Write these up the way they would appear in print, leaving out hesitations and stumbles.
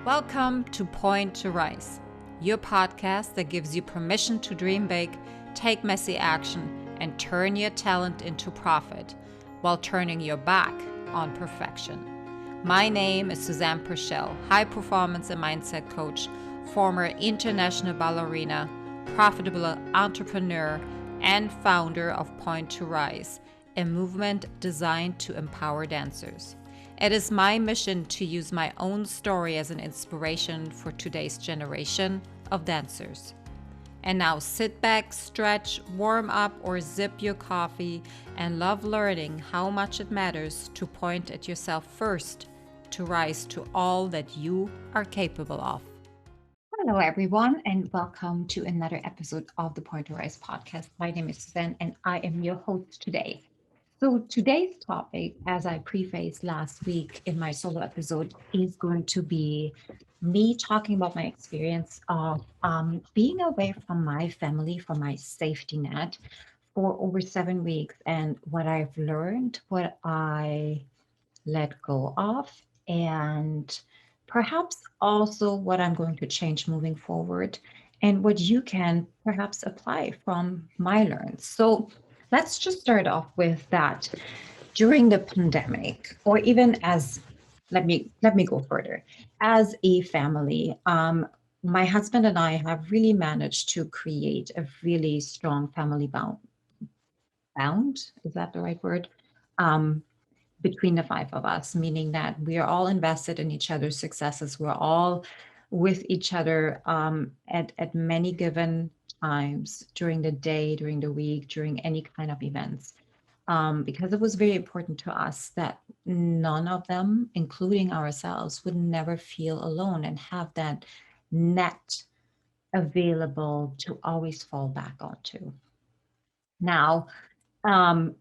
Welcome to Point to Rise, your podcast that gives you permission to dream big, take messy action, and turn your talent into profit while turning your back on perfection. My name is Susanne, high performance and mindset coach, former international ballerina, profitable entrepreneur, and founder of Point to Rise, a movement designed to empower dancers. It is my mission to use my own story as an inspiration for today's generation of dancers. And now sit back, stretch, warm up, or zip your coffee and love learning how much it matters to point at yourself first to rise to all that you are capable of. Hello, everyone, and welcome to another episode of the Point to Rise podcast. My name is Susanne, and I am your host today. So today's topic, as I prefaced last week in my solo episode, is going to be me talking about my experience of being away from my family, from my safety net for over 7 weeks, and what I've learned, what I let go of, and perhaps also what I'm going to change moving forward, and what you can perhaps apply from my learns. So let's just start off with that. During the pandemic, or even as let me go further. As a family, my husband and I have really managed to create a really strong family bound, is that the right word? Um, between the five of us, meaning that we are all invested in each other's successes. We're all with each other at many given times during the day, during the week, during any kind of events. Because it was very important to us that none of them, including ourselves, would never feel alone and have that net available to always fall back onto. Now,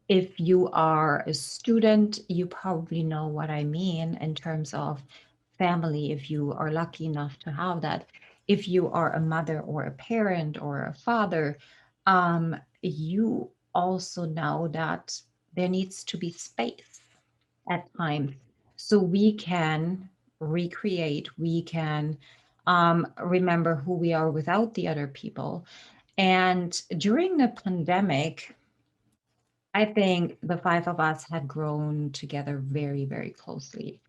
if you are a student, you probably know what I mean in terms of family, if you are lucky enough to have that. If you are a mother or a parent or a father, you also know that there needs to be space at times so we can recreate, we can remember who we are without the other people. And during the pandemic, I think the five of us had grown together very, very closely.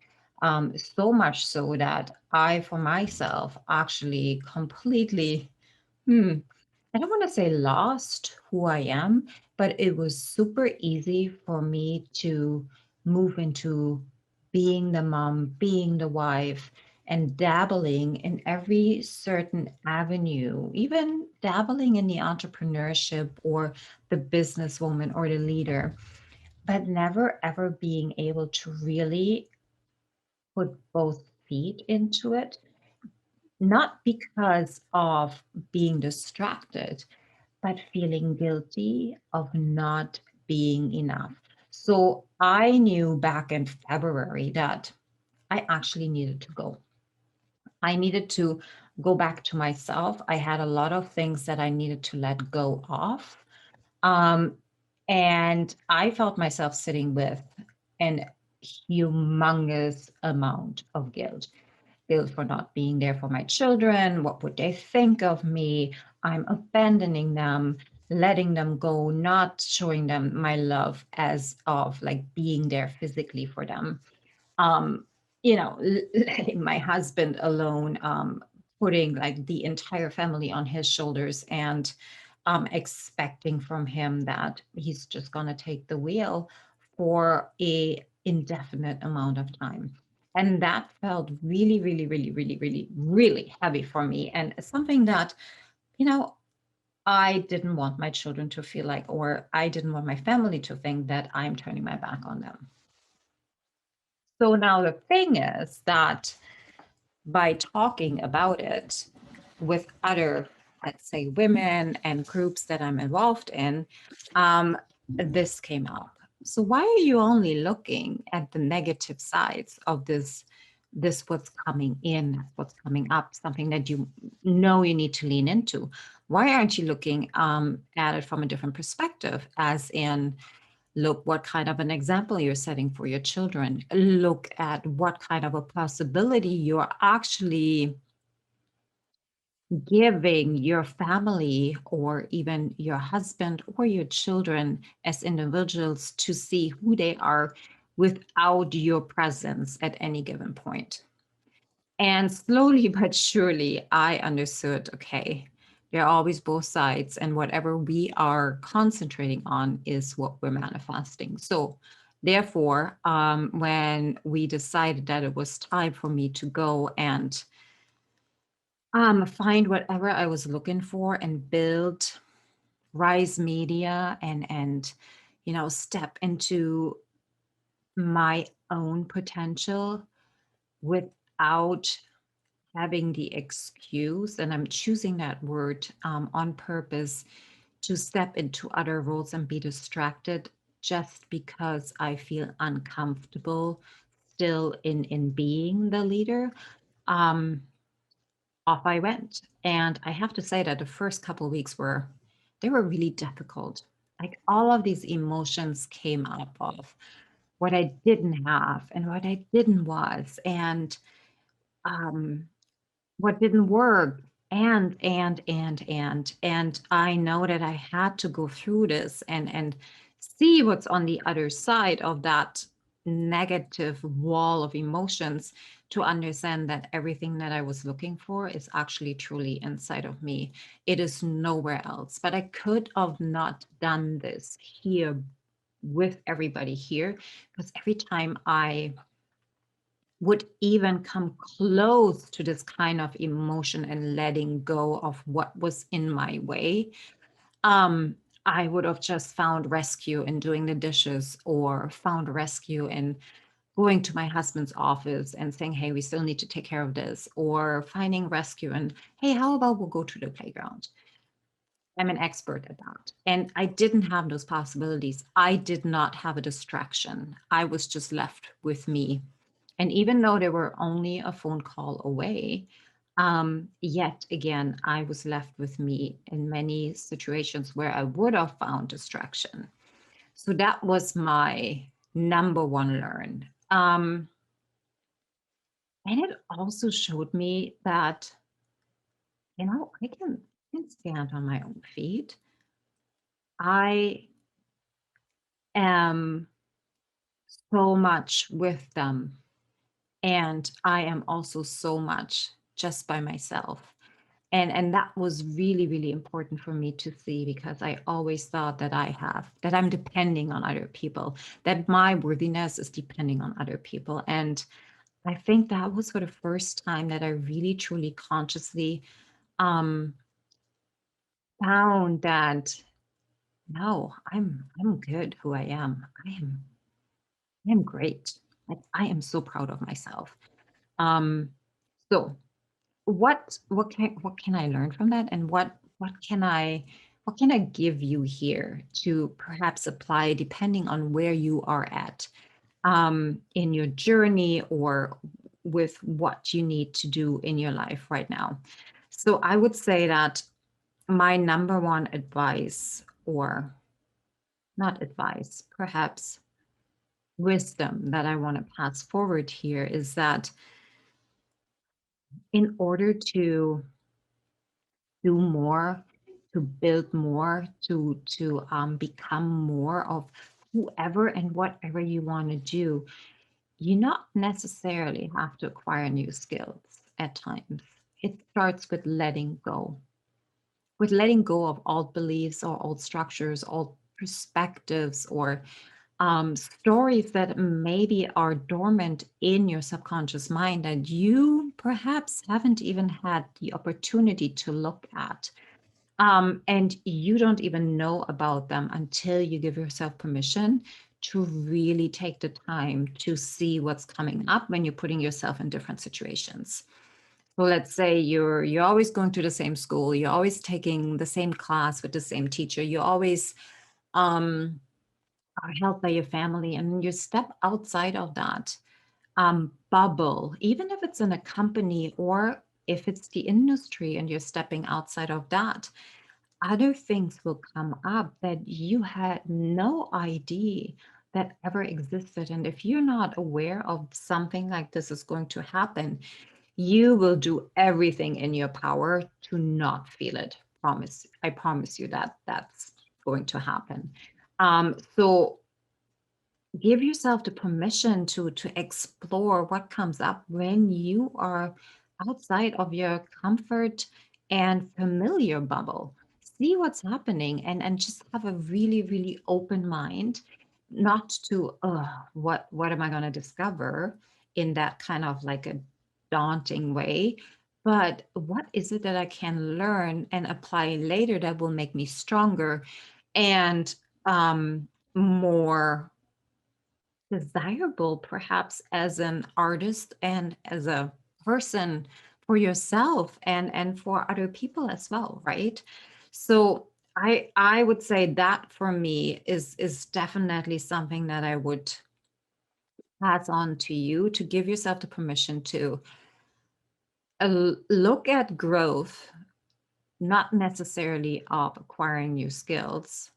So much so that I, for myself, actually completely, I don't want to say lost who I am, but it was super easy for me to move into being the mom, being the wife, and dabbling in every certain avenue, even dabbling in the entrepreneurship or the businesswoman or the leader, but never ever being able to really put both feet into it, not because of being distracted, but feeling guilty of not being enough. So I knew back in February that I actually needed to go. I needed to go back to myself. I had a lot of things that I needed to let go of. Um, and I felt myself sitting with an humongous amount of guilt for not being there for my children. What would they think of me? I'm abandoning them, letting them go, not showing them my love as of like being there physically for them. Um, letting my husband alone, putting like the entire family on his shoulders and expecting from him that he's just going to take the wheel for a indefinite amount of time. And that felt really, really, really, really, really, really heavy for me. And something that, you know, I didn't want my children to feel like, or I didn't want my family to think that I'm turning my back on them. So now the thing is that by talking about it with other, let's say, women and groups that I'm involved in, this came up. So why are you only looking at the negative sides of this what's coming in, what's coming up, something that you know you need to lean into? Why aren't you looking at it from a different perspective, as in Look what kind of an example you're setting for your children. Look at what kind of a possibility you're actually giving your family or even your husband or your children as individuals to see who they are without your presence at any given point. And slowly but surely, I understood, okay, there are always both sides, and whatever we are concentrating on is what we're manifesting. So, therefore, when we decided that it was time for me to go and find whatever I was looking for and build Rise Media and step into my own potential without having the excuse, and I'm choosing that word on purpose, to step into other roles and be distracted just because I feel uncomfortable still in being the leader. Um, Off I went, and I have to say that the first couple of weeks were really difficult. Like all of these emotions came up of what I didn't have and what I didn't was, and um, what didn't work, and I know that I had to go through this and see what's on the other side of that negative wall of emotions, to understand that everything that I was looking for is actually truly inside of me. It is nowhere else. But I could have not done this here with everybody here, because every time I would even come close to this kind of emotion and letting go of what was in my way, I would have just found rescue in doing the dishes, or found rescue in going to my husband's office and saying, hey, we still need to take care of this, or finding rescue and, hey, how about we'll go to the playground? I'm an expert at that. And I didn't have those possibilities. I did not have a distraction. I was just left with me. And even though they were only a phone call away, yet again, I was left with me in many situations where I would have found distraction. So that was my number one learn. And it also showed me that, I can stand on my own feet. I am so much with them, and I am also so much just by myself. And that was really, really important for me to see, because I always thought that I'm depending on other people, that my worthiness is depending on other people. And I think that was for the first time that I really truly consciously um found that no, I'm good who I am. I am great. Like, I am so proud of myself. Um, so what can I learn from that, and what can I give you here to perhaps apply depending on where you are at in your journey, or with what you need to do in your life right now. So I would say that my number one advice, or not advice, perhaps wisdom that I want to pass forward here, is that in order to do more, to build more, to become more of whoever and whatever you want to do, you not necessarily have to acquire new skills at times. It starts with letting go of old beliefs or old structures, old perspectives, or stories that maybe are dormant in your subconscious mind that you perhaps haven't even had the opportunity to look at. And you don't even know about them until you give yourself permission to really take the time to see what's coming up when you're putting yourself in different situations. So let's say you're always going to the same school, you're always taking the same class with the same teacher, you always um, are helped by your family, and you step outside of that bubble, even if it's in a company or if it's the industry and you're stepping outside of that. other things will come up that you had no idea that ever existed. And if you're not aware of something like this is going to happen, you will do everything in your power to not feel it. I promise you that that's going to happen. So give yourself the permission to explore what comes up when you are outside of your comfort and familiar bubble. See what's happening, and just have a really, really open mind, not to what am I going to discover in that kind of like a daunting way, but what is it that I can learn and apply later that will make me stronger and more desirable, perhaps, as an artist and as a person for yourself and for other people as well, right? So I would say that for me is definitely something that I would pass on to you, to give yourself the permission to look at growth, not necessarily of acquiring new skills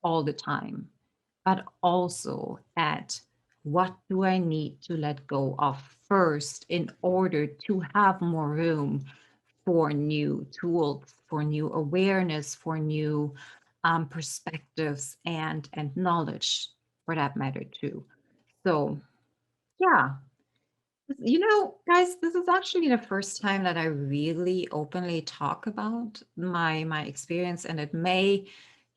all the time, but also at what do I need to let go of first in order to have more room for new tools, for new awareness, for new perspectives and knowledge, for that matter too. So yeah, guys, this is actually the first time that I really openly talk about my experience, and it may,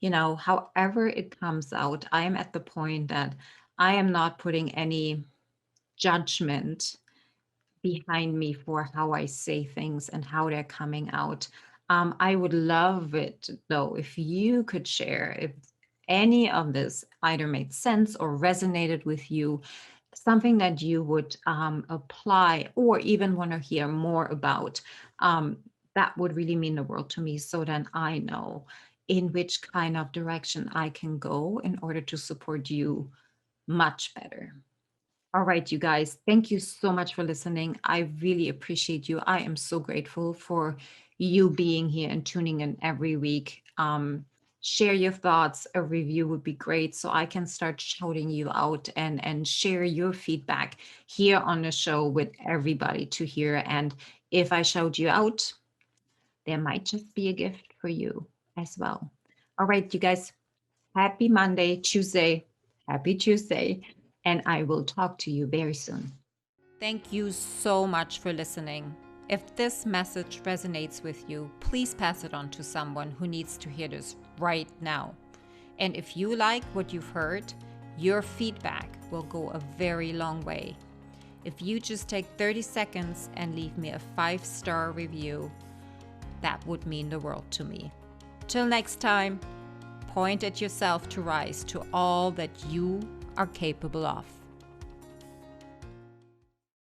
however it comes out, I am at the point that I am not putting any judgment behind me for how I say things and how they're coming out. I would love it though if you could share if any of this either made sense or resonated with you, something that you would apply or even want to hear more about. Um, that would really mean the world to me. So then I know in which kind of direction I can go in order to support you much better. All right, you guys, thank you so much for listening. I really appreciate you. I am so grateful for you being here and tuning in every week. Share your thoughts. A review would be great so I can start shouting you out and share your feedback here on the show with everybody to hear. And if I shout you out, there might just be a gift for you as well. All right, you guys, happy Monday, Tuesday, happy Tuesday, and I will talk to you very soon. Thank you so much for listening. If this message resonates with you, please pass it on to someone who needs to hear this right now. And if you like what you've heard, your feedback will go a very long way. If you just take 30 seconds and leave me a 5-star review, that would mean the world to me. Till next time, point at yourself to rise to all that you are capable of.